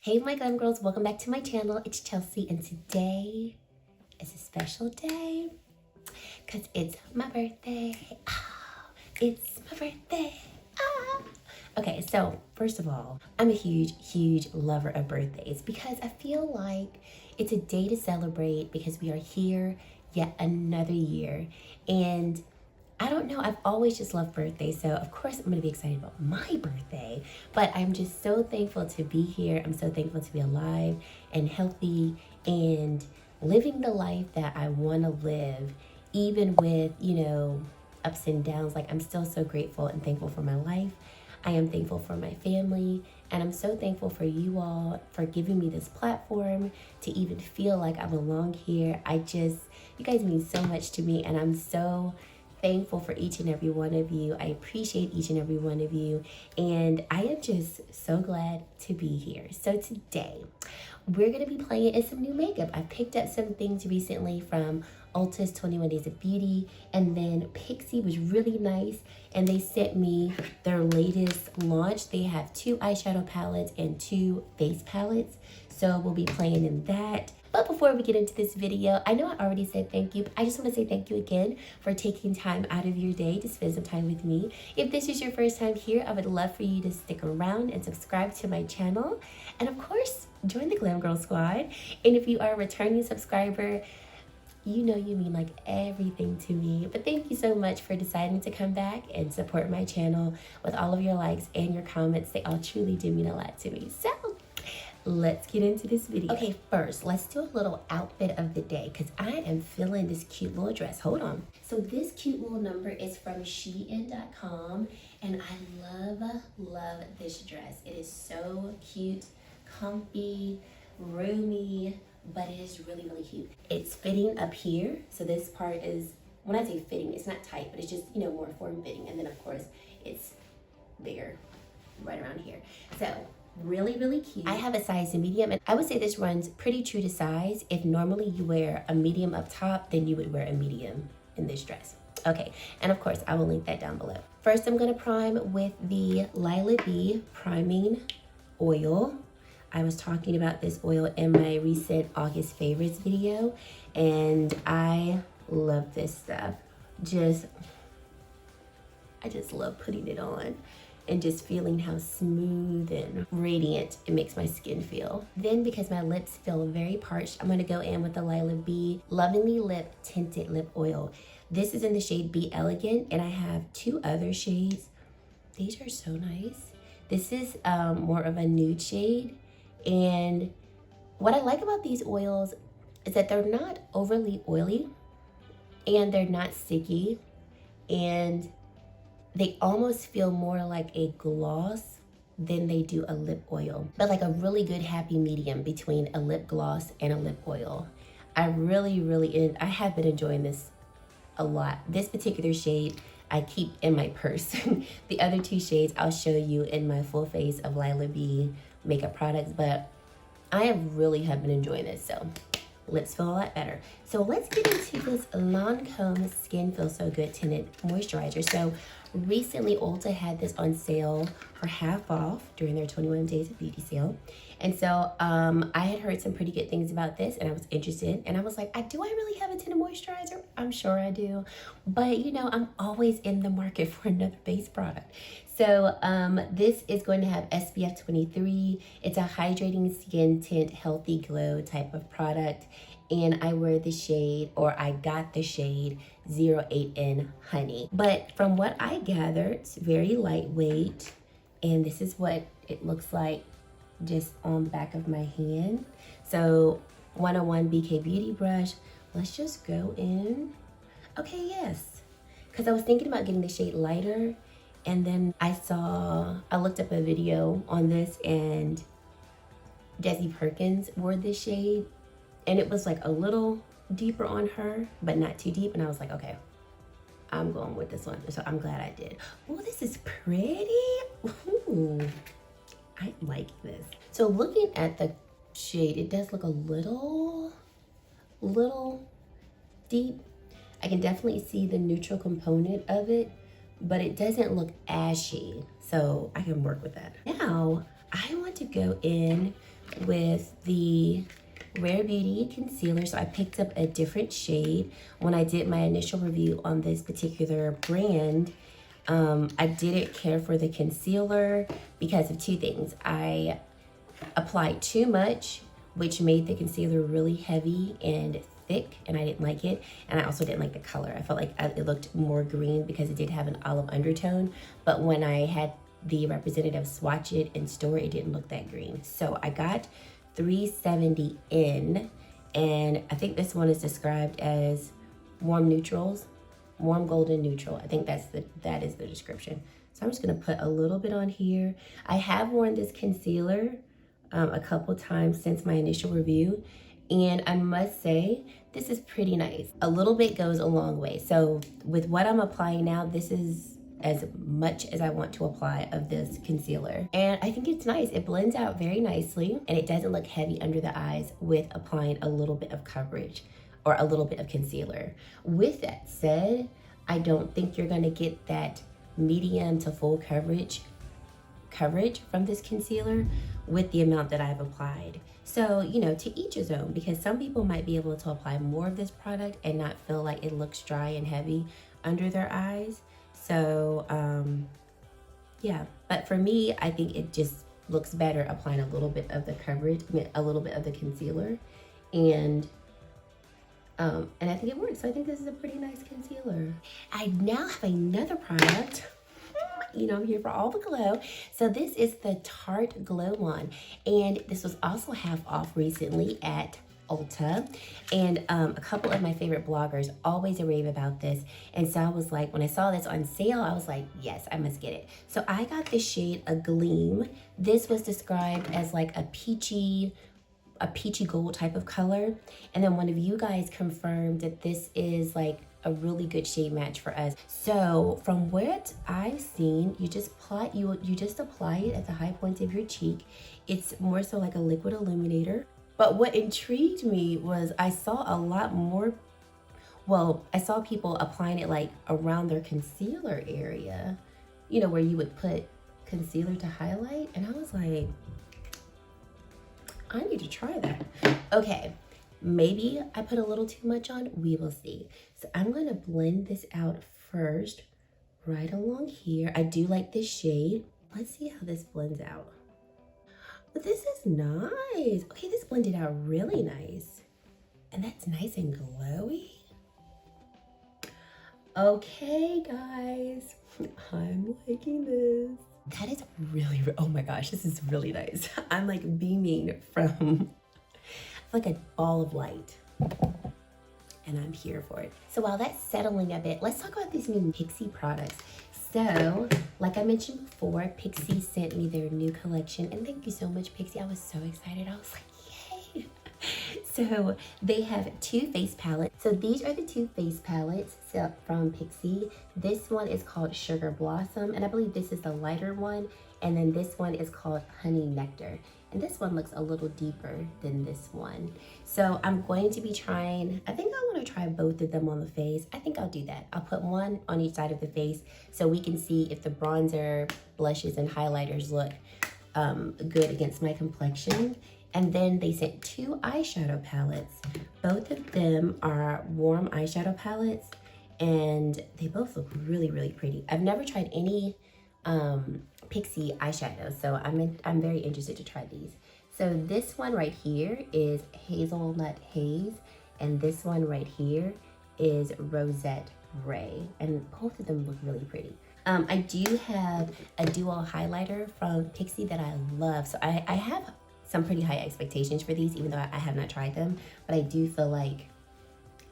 Hey my glam girls, welcome back to my channel. It's Chelsea and today is a special day because it's my birthday. It's my birthday. Okay, so first of all, I'm a huge lover of birthdays because I feel like it's a day to celebrate because we are here yet another year. And I don't know, I've always just loved birthdays, so of course I'm gonna be excited about my birthday, but I'm just so thankful to be here. I'm so thankful to be alive and healthy and living the life that I wanna live, even with, ups and downs. Like, I'm still so grateful and thankful for my life. I am thankful for my family, and I'm so thankful for you all for giving me this platform to even feel like I belong here. You guys mean so much to me, and I'm so thankful for each and every one of you. I appreciate each and every one of you, and I am just so glad to be here. So today we're gonna be playing in some new makeup. I picked up some things recently from Ulta's 21 Days of Beauty, and then Pixi was really nice and they sent me their latest launch. They have 2 eyeshadow palettes and 2 face palettes, so we'll be playing in that. But before we get into this video, I know I already said thank you, but I just want to say thank you again for taking time out of your day to spend some time with me. If this is your first time here, I would love for you to stick around and subscribe to my channel. And of course, join the Glam Girl Squad. And if you are a returning subscriber, you know you mean like everything to me. But thank you so much for deciding to come back and support my channel with all of your likes and your comments. They all truly do mean a lot to me. So let's get into this video. Okay, first, let's do a little outfit of the day because I am feeling this cute little dress. Hold on. So this cute little number is from Shein.com, and I love this dress. It is so cute, comfy, roomy, but it is really cute. It's fitting up here. So this part is, when I say fitting, it's not tight, but it's just, more form fitting. And then of course it's bigger right around here. So really cute. I have a size medium, and I would say this runs pretty true to size. If normally you wear a medium up top, then you would wear a medium in this dress. Okay, and of course I will link that down below. First, I'm gonna prime with the Lila B priming oil. I was talking about this oil in my recent August favorites video, and I love this stuff. I just love putting it on and just feeling how smooth and radiant it makes my skin feel. Then, because my lips feel very parched, I'm gonna go in with the Lila B Lovingly Lip Tinted Lip Oil. This is in the shade Be Elegant, and I have 2 other shades. These are so nice. This is more of a nude shade, and what I like about these oils is that they're not overly oily, and they're not sticky, and they almost feel more like a gloss than they do a lip oil, but like a really good happy medium between a lip gloss and a lip oil. I have been enjoying this a lot. This particular shade I keep in my purse. The other 2 shades I'll show you in my full face of Lila B makeup products, but I have been enjoying this, so lips feel a lot better. So let's get into this Lancome Skin Feels So Good Tinted Moisturizer. So recently Ulta had this on sale for half off during their 21 Days of Beauty sale. And so I had heard some pretty good things about this, and I was interested, and I was like, do I really have a tinted moisturizer? I'm sure I do, but I'm always in the market for another base product. So this is going to have SPF 23. It's a hydrating skin tint, healthy glow type of product. And I wear the shade, or I got the shade 08N Honey. But from what I gathered, it's very lightweight. And this is what it looks like just on the back of my hand. So 101 BK Beauty Brush. Let's just go in. Okay, yes. Because I was thinking about getting the shade lighter. And then I looked up a video on this, and Desi Perkins wore this shade, and it was like a little deeper on her, but not too deep. And I was like, okay, I'm going with this one. So I'm glad I did. Oh, this is pretty. Ooh, I like this. So looking at the shade, it does look a little deep. I can definitely see the neutral component of it, but it doesn't look ashy, so I can work with that. Now, I want to go in with the Rare Beauty concealer. So I picked up a different shade. When I did my initial review on this particular brand, I didn't care for the concealer because of two things. I applied too much, which made the concealer really heavy and thick, and I didn't like it. And I also didn't like the color. I felt like it looked more green because it did have an olive undertone, but when I had the representative swatch it in store, it didn't look that green. So I got 370 in, and I think this one is described as warm neutrals, warm golden neutral. I think that is the description. So I'm just gonna put a little bit on here. I have worn this concealer a couple times since my initial review, and I must say this is pretty nice. A little bit goes a long way. So with what I'm applying now, this is as much as I want to apply of this concealer, and I think it's nice. It blends out very nicely, and it doesn't look heavy under the eyes with applying a little bit of coverage or a little bit of concealer. With that said, I don't think you're gonna get that medium to full coverage from this concealer with the amount that I've applied. So, you know, to each his own, because some people might be able to apply more of this product and not feel like it looks dry and heavy under their eyes. So, yeah, but for me, I think it just looks better applying a little bit of the coverage, a little bit of the concealer, and I think it works. So I think this is a pretty nice concealer. I now have another product. You know, I'm here for all the glow. So this is the Tarte Glow one, and this was also half off recently at Ulta, and a couple of my favorite bloggers always rave about this, and so I was like, when I saw this on sale, I was like, yes, I must get it. So I got the shade A Gleam. This was described as like a peachy gold type of color, and then one of you guys confirmed that this is like a really good shade match for us. So from what I've seen, you just apply it at the high points of your cheek. It's more so like a liquid illuminator. But what intrigued me was I saw a lot more, I saw people applying it like around their concealer area, you know, where you would put concealer to highlight, and I was like, I need to try that. Okay, maybe I put a little too much on, we will see. So I'm gonna blend this out first, right along here. I do like this shade. Let's see how this blends out. But this is nice. Okay, this blended out really nice. And that's nice and glowy. Okay, guys, I'm liking this. That is really, oh my gosh, this is really nice. I'm like beaming from like a ball of light, and I'm here for it. So while that's settling a bit, let's talk about these new Pixi products. So, like I mentioned before, Pixi sent me their new collection, and thank you so much, Pixi. I was so excited. I was like, yay. So they have two face palettes. So these are the two face palettes from Pixi. This one is called Sugar Blossom, and I believe this is the lighter one. And then this one is called Honey Nectar. And this one looks a little deeper than this one. So I'm going to be trying, I think I want to try both of them on the face. I think I'll do that. I'll put one on each side of the face so we can see if the bronzer, blushes, and highlighters look good against my complexion. And then they sent two eyeshadow palettes. Both of them are warm eyeshadow palettes, and they both look really, really pretty. I've never tried any Pixi eyeshadow, so I'm very interested to try these. So this one right here is Hazelnut Haze, and this one right here is Rosette Ray, and both of them look really pretty. I do have a duo highlighter from Pixi that I love, so I have some pretty high expectations for these, even though I have not tried them, but I do feel like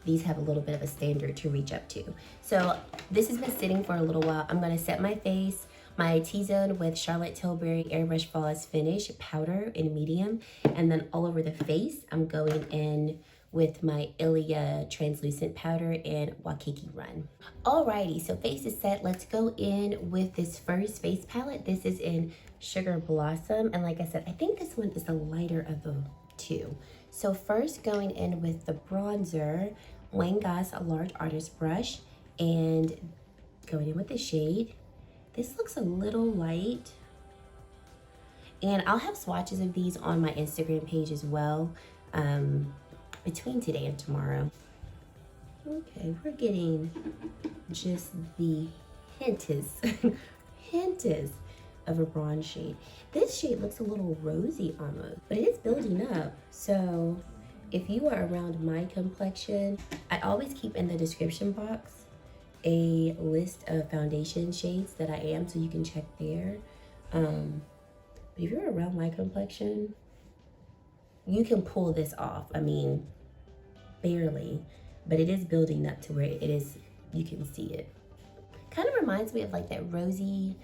these have a little bit of a standard to reach up to. So this has been sitting for a little while. I'm gonna set my face, my T-zone with Charlotte Tilbury Airbrush Flawless Finish powder in medium, and then all over the face, I'm going in with my Ilia translucent powder in Waikiki Run. Alrighty, so face is set. Let's go in with this first face palette. This is in Sugar Blossom, and like I said, I think this one is the lighter of the two. So first going in with the bronzer, Wayne Goss Large Artist Brush, and going in with the shade. This looks a little light. And I'll have swatches of these on my Instagram page as well, between today and tomorrow. Okay, we're getting just the hinters of a bronze shade. This shade looks a little rosy almost, but it is building up. So if you are around my complexion, I always keep in the description box a list of foundation shades that I am, so you can check there. But if you're around my complexion, you can pull this off. I mean, barely, but it is building up to where it is, you can see it. Kind of reminds me of like that rosy,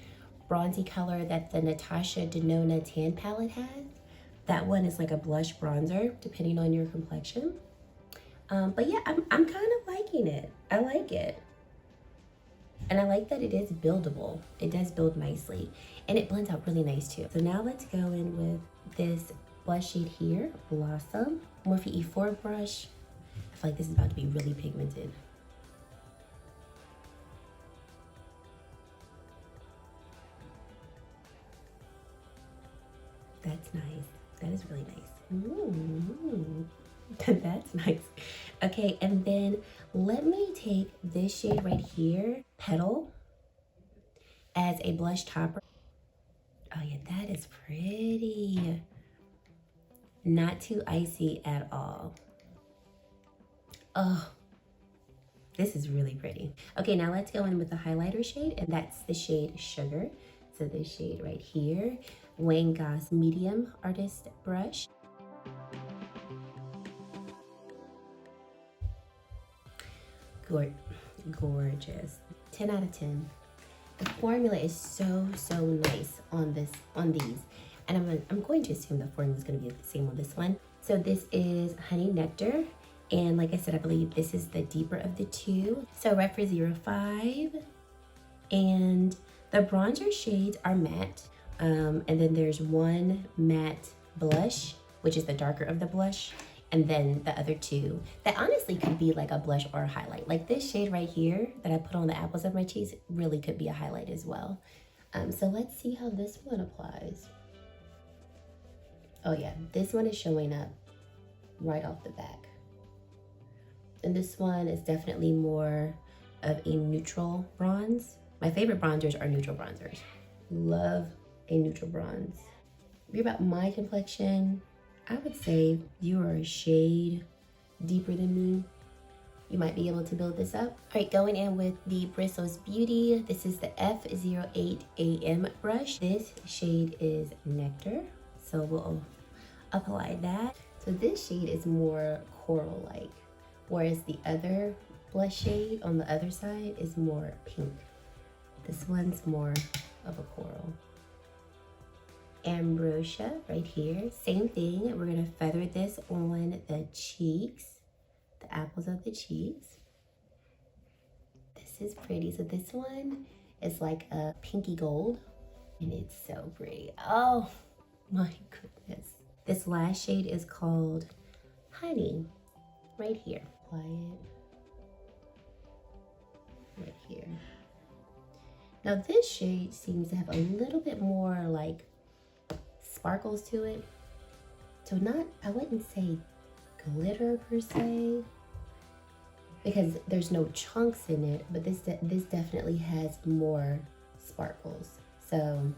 bronzy color that the Natasha Denona tan palette has. That one is like a blush bronzer, depending on your complexion. But yeah, I'm kind of liking it. I like it. And I like that it is buildable. It does build nicely. And it blends out really nice too. So now let's go in with this blush shade here, Blossom. Morphe E4 brush. I feel like this is about to be really pigmented. That's nice. That is really nice. Ooh. That's nice. Okay, and then let me take this shade right here, Petal, as a blush topper. Oh yeah, that is pretty. Not too icy at all. Oh, this is really pretty. Okay, now let's go in with the highlighter shade, and that's the shade Sugar. So this shade right here, Wayne Goss Medium Artist Brush. Gorgeous. 10 out of 10. The formula is so nice on these, and I'm going to assume the formula is going to be the same on this one. So this is Honey Nectar, and like I said, I believe this is the deeper of the two. So Rep for 05, and the bronzer shades are matte, and then there's one matte blush, which is the darker of the blush, and then the other two that honestly could be like a blush or a highlight. Like this shade right here that I put on the apples of my cheeks really could be a highlight as well. So let's see how this one applies. Oh yeah, this one is showing up right off the back. And this one is definitely more of a neutral bronze. My favorite bronzers are neutral bronzers. Love a neutral bronze. If you're about my complexion, I would say you are a shade deeper than me. You might be able to build this up. All right, going in with the Bristles Beauty. This is the F08 AM brush. This shade is Nectar, so we'll apply that. So this shade is more coral-like, whereas the other blush shade on the other side is more pink. This one's more of a coral. Ambrosia right here, same thing. We're gonna feather this on the cheeks, the apples of the cheeks. This is pretty. So this one is like a pinky gold, and it's so pretty. Oh my goodness. This last shade is called Honey, right here. Apply it right here. Now this shade seems to have a little bit more like sparkles to it. So not, I wouldn't say glitter per se, because there's no chunks in it, but this definitely has more sparkles. So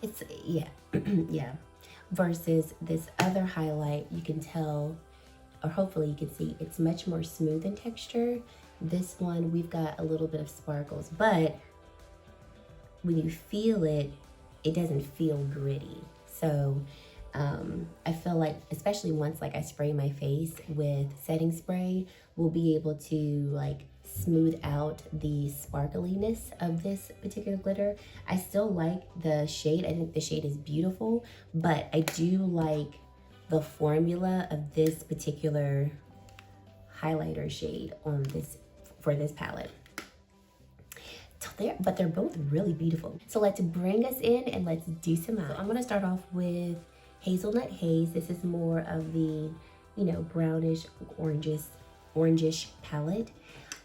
it's, yeah, yeah. Versus this other highlight, you can tell, or hopefully you can see, it's much more smooth in texture. This one, we've got a little bit of sparkles, but when you feel it, it doesn't feel gritty. So I feel like, especially once like I spray my face with setting spray, we'll be able to like smooth out the sparkliness of this particular glitter. I still like the shade. I think the shade is beautiful, but I do like the formula of this particular highlighter shade on this, for this palette. But they're both really beautiful. So let's bring us in and let's do some eyes. So I'm gonna start off with Hazelnut Haze. This is more of the, you know, brownish, orangish palette.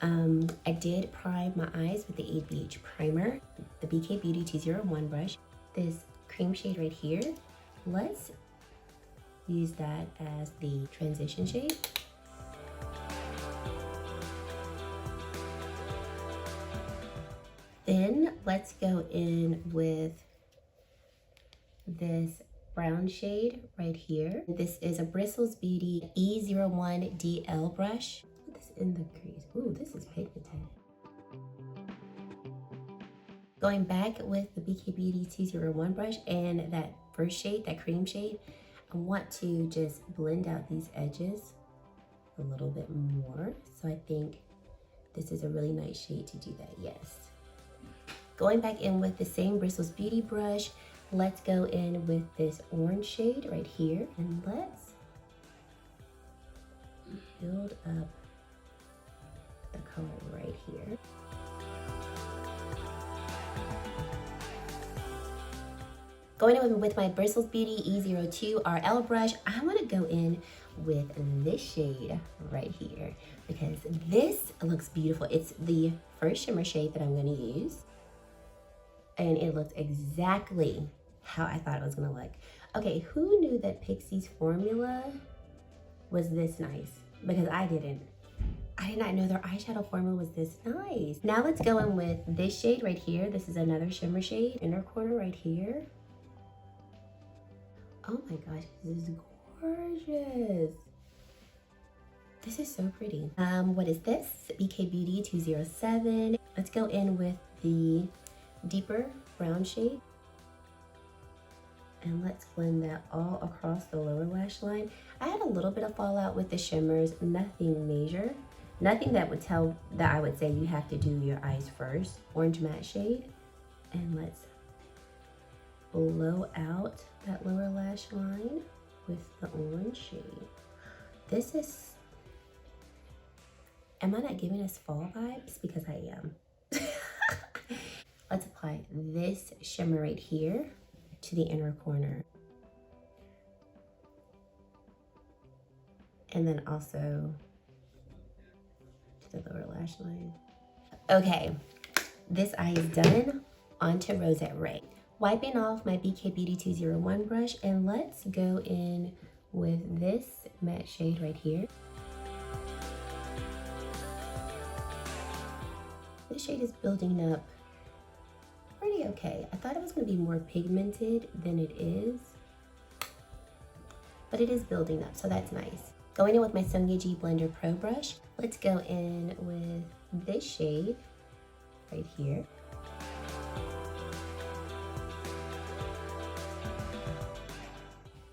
I did prime my eyes with the 8BH primer, the BK Beauty 201 brush. This cream shade right here. Let's use that as the transition shade. Then let's go in with this brown shade right here. This is a Bristles Beauty E01 DL brush. Put this in the crease. Ooh, this is pigmented. Going back with the BK Beauty 201 brush and that first shade, that cream shade, I want to just blend out these edges a little bit more. So I think this is a really nice shade to do that, yes. Going back in with the same Bristles Beauty brush, let's go in with this orange shade right here, and let's build up the color right here. Going in with my Bristles Beauty E02 RL brush, I'm gonna go in with this shade right here because this looks beautiful. It's the first shimmer shade that I'm gonna use. And it looks exactly how I thought it was gonna look. Okay, who knew that Pixi's formula was this nice? Because I didn't. I did not know their eyeshadow formula was this nice. Now let's go in with this shade right here. This is another shimmer shade, inner corner right here. Oh my gosh, this is gorgeous. This is so pretty. What is this? BK Beauty 207. Let's go in with the deeper brown shade. And let's blend that all across the lower lash line. I had a little bit of fallout with the shimmers, nothing major. Nothing that would tell that I would say you have to do your eyes first. Orange matte shade. And let's blow out that lower lash line with the orange shade. This is, am I not giving us fall vibes? Because I am. Let's apply this shimmer right here to the inner corner. And then also to the lower lash line. Okay, this eye is done. On to Rosette Ray. Wiping off my BK Beauty 201 brush, and let's go in with this matte shade right here. This shade is building up pretty okay. I thought it was going to be more pigmented than it is, but it is building up, so that's nice. Going in with my Sungeji Blender Pro brush, let's go in with this shade right here.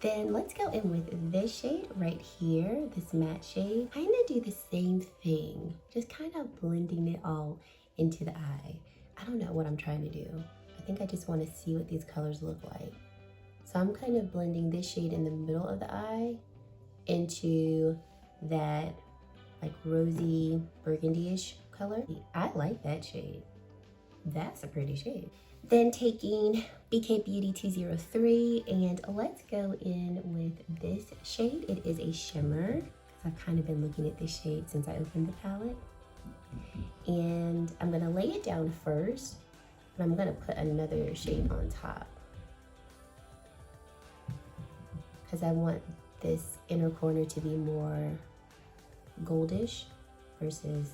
Then let's go in with this shade right here, this matte shade. Kind of do the same thing, just kind of blending it all into the eye. I don't know what I'm trying to do. I think I just want to see what these colors look like. So I'm kind of blending this shade in the middle of the eye into that like rosy burgundy-ish color. I like that shade. That's a pretty shade. Then taking BK Beauty 203 and let's go in with this shade. It is a shimmer. I've kind of been looking at this shade since I opened the palette. And I'm gonna lay it down first, but I'm gonna put another shade on top because I want this inner corner to be more goldish versus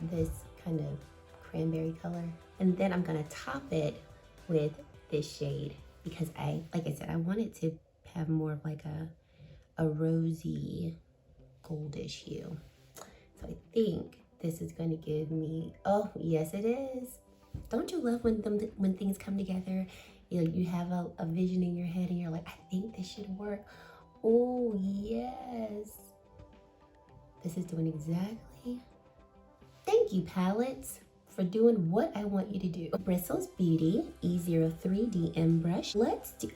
this kind of cranberry color. And then I'm gonna top it with this shade because like I said, I want it to have more of like a rosy goldish hue. So I think this is going to give me, oh yes it is. Don't you love when things come together? You have a vision in your head and you're like, I think this should work. Oh yes. This is doing exactly. Thank you, palettes, for doing what I want you to do. Bristles Beauty E03 DM brush.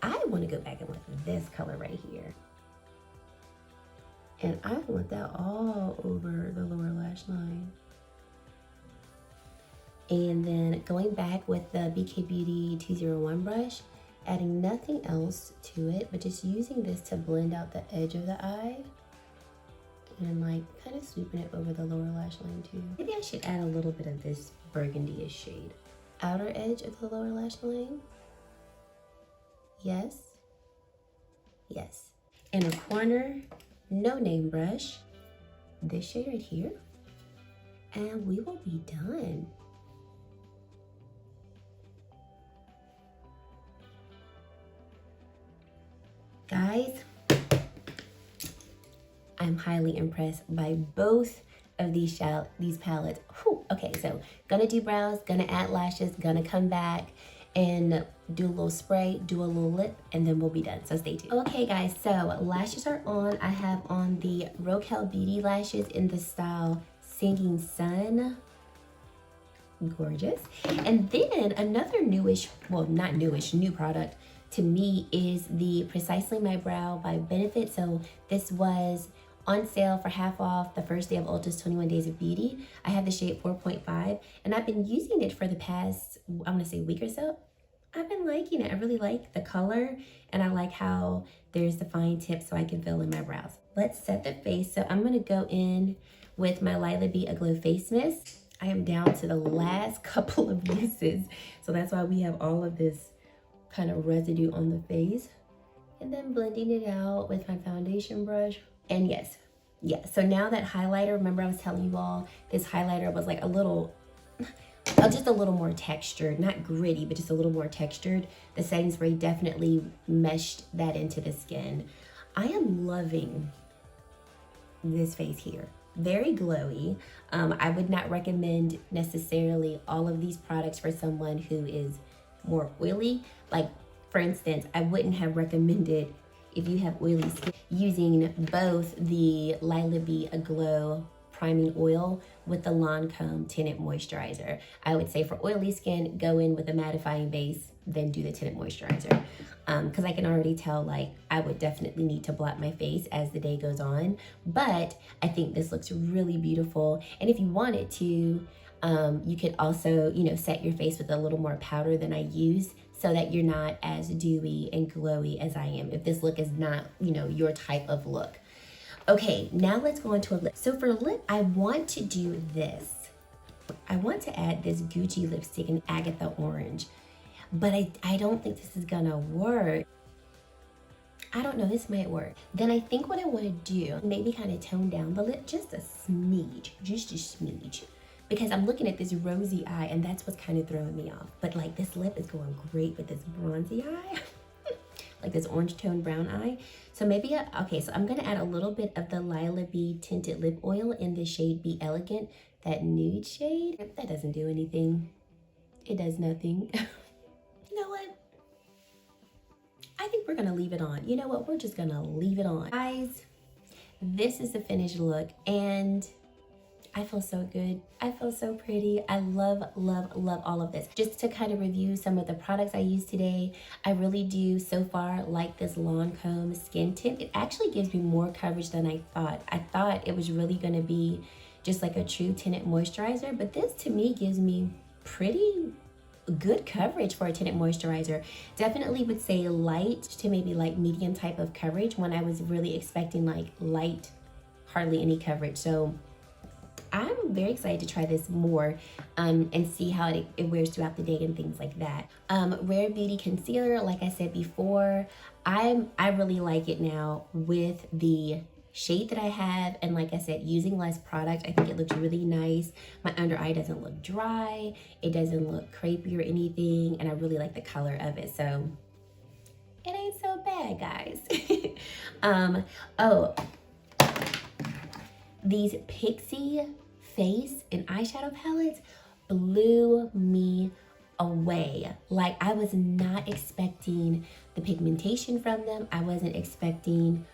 I want to go back and look at this color right here. And I want that all over the lower lash line. And then going back with the BK Beauty 201 brush, adding nothing else to it, but just using this to blend out the edge of the eye. And like kind of swooping it over the lower lash line too. Maybe I should add a little bit of this burgundy-ish shade. Outer edge of the lower lash line. Yes, yes. In a corner, no name brush, this shade right here, and we will be done. Guys, I'm highly impressed by both of these palettes. Whew. Okay, so gonna do brows, gonna add lashes, gonna come back and do a little spray, do a little lip, and then we'll be done. So stay tuned. Okay, guys, so lashes are on. I have on the Rokel Beauty lashes in the style Singing Sun. Gorgeous. And then another newish, well, not newish, new product to me is the Precisely My Brow by Benefit. So this was on sale for half off the first day of Ulta's 21 Days of Beauty. I have the shade 4.5 and I've been using it for the past, I want to say week or so. I've been liking it. I really like the color and I like how there's the fine tip so I can fill in my brows. Let's set the face. So I'm going to go in with my Lila Bee Aglow Face Mist. I am down to the last couple of uses. So that's why we have all of this kind of residue on the face. And then blending it out with my foundation brush. And yes, so now that highlighter, remember I was telling you all, this highlighter was like a little, just a little more textured, not gritty, but just a little more textured. The setting spray definitely meshed that into the skin. I am loving this face here. Very glowy. I would not recommend necessarily all of these products for someone who is more oily. Like, for instance, I wouldn't have recommended, if you have oily skin, using both the Lila Bee Aglow priming oil with the Lancome tinted moisturizer. I would say for oily skin, go in with a mattifying base, then do the tinted moisturizer. Because I can already tell, like, I would definitely need to blot my face as the day goes on. But I think this looks really beautiful. And if you wanted to, you could also, you know, set your face with a little more powder than I use, so that you're not as dewy and glowy as I am, if this look is not, you know, your type of look. Okay, now let's go into a lip. So for lip, I want to do this. I want to add this Gucci lipstick in Agatha Orange, but I don't think this is gonna work. I don't know, this might work. Then I think what I wanna do, maybe kind of tone down the lip just a smidge, just a smidge. Because I'm looking at this rosy eye and that's what's kind of throwing me off. But like this lip is going great with this bronzy eye. Like this orange tone brown eye. So maybe, okay, so I'm gonna add a little bit of the Lila Bee Tinted Lip Oil in the shade Be Elegant, that nude shade. That doesn't do anything. It does nothing. You know what? I think we're gonna leave it on. You know what? We're just gonna leave it on. Guys, this is the finished look and I feel so good. I feel so pretty. I love, love, love all of this. Just to kind of review some of the products I used today, I really do so far like this Lancome skin tint. It actually gives me more coverage than I thought. I thought it was really gonna be just like a true tinted moisturizer, but this to me gives me pretty good coverage for a tinted moisturizer. Definitely would say light to maybe like medium type of coverage when I was really expecting like light, hardly any coverage. So I'm very excited to try this more and see how it wears throughout the day and things like that. Rare Beauty Concealer, like I said before, I really like it now with the shade that I have, and like I said, using less product, I think it looks really nice. My under eye doesn't look dry, it doesn't look crepey or anything, and I really like the color of it, so it ain't so bad, guys. Oh, these Pixi face and eyeshadow palettes blew me away. Like, I was not expecting the pigmentation from them. I wasn't expecting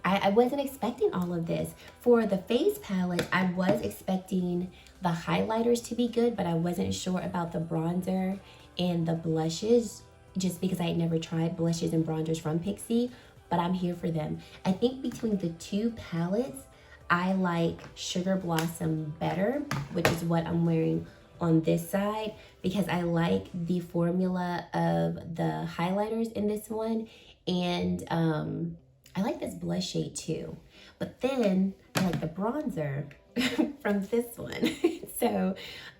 all of this. For the face palette, I was expecting the highlighters to be good, but I wasn't sure about the bronzer and the blushes, just because I had never tried blushes and bronzers from Pixi, but I'm here for them. I think between the two palettes, I like Sugar Blossom better, which is what I'm wearing on this side, because I like the formula of the highlighters in this one, and I like this blush shade too. But then like the bronzer from this one. So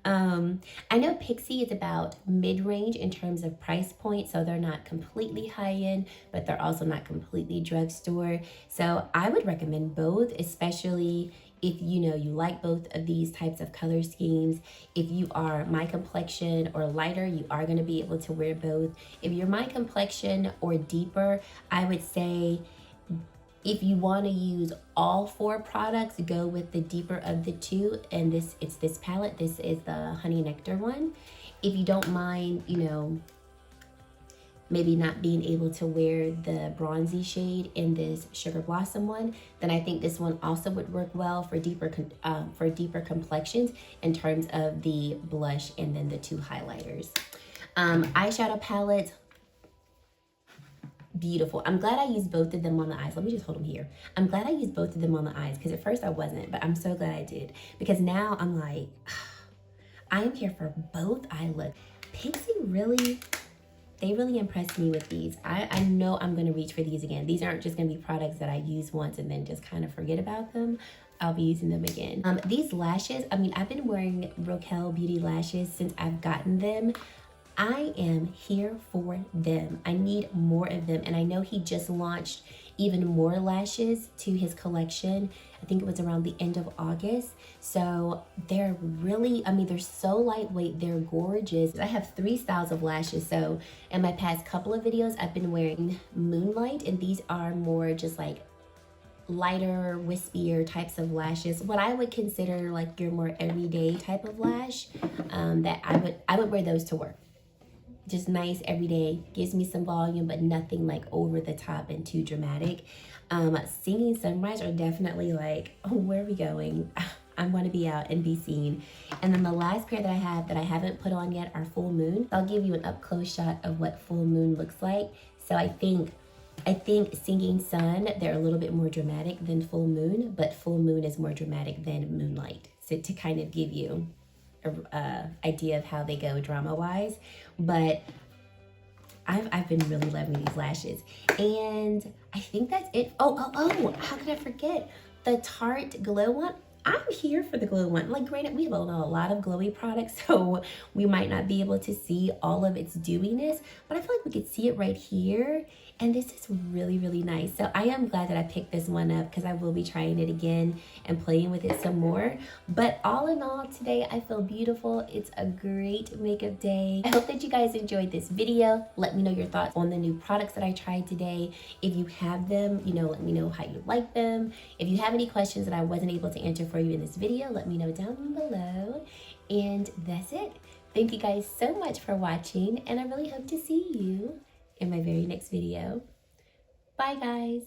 I know Pixi is about mid-range in terms of price point, so they're not completely high-end, but they're also not completely drugstore. So I would recommend both, especially if you know you like both of these types of color schemes. If you are my complexion or lighter, you are going to be able to wear both. If you're my complexion or deeper, I would say if you want to use all 4 products, go with the deeper of the 2. And it's this palette. This is the Honey Nectar one. If you don't mind, you know, maybe not being able to wear the bronzy shade in this Sugar Blossom one, then I think this one also would work well for deeper complexions in terms of the blush and then the 2 highlighters. Eyeshadow palette, beautiful. I'm glad I used both of them on the eyes. Let me just hold them here. I'm glad I used both of them on the eyes because at first I wasn't, but I'm so glad I did because now I'm like, I'm here for both eye looks. Pixi really, they really impressed me with these. I know I'm going to reach for these again. These aren't just going to be products that I use once and then just kind of forget about them. I'll be using them again. These lashes, I mean, I've been wearing Rochelle Beauty lashes since I've gotten them. I am here for them. I need more of them. And I know he just launched even more lashes to his collection. I think it was around the end of August. So they're really, I mean, they're so lightweight. They're gorgeous. I have 3 styles of lashes. So in my past couple of videos, I've been wearing Moonlight, and these are more just like lighter, wispier types of lashes. What I would consider like your more everyday type of lash, that I would wear those to work. Just nice everyday, gives me some volume, but nothing like over the top and too dramatic. Singing Sunrise are definitely like, oh, where are we going? I want to be out and be seen. And then the last pair that I have that I haven't put on yet are Full Moon. I'll give you an up close shot of what Full Moon looks like. So I think Singing Sun, they're a little bit more dramatic than Full Moon, but Full Moon is more dramatic than Moonlight. So to kind of give you idea of how they go drama wise, but I've been really loving these lashes, and I think that's it. Oh, how could I forget the Tarte Glow one? I'm here for the glow one. Like, granted, we have a lot of glowy products, so we might not be able to see all of its dewiness, but I feel like we could see it right here. And this is really, really nice. So I am glad that I picked this one up because I will be trying it again and playing with it some more. But all in all, today I feel beautiful. It's a great makeup day. I hope that you guys enjoyed this video. Let me know your thoughts on the new products that I tried today. If you have them, you know, let me know how you like them. If you have any questions that I wasn't able to answer for you in this video, let me know down below. And that's it. Thank you guys so much for watching, and I really hope to see you in my very next video. Bye, guys.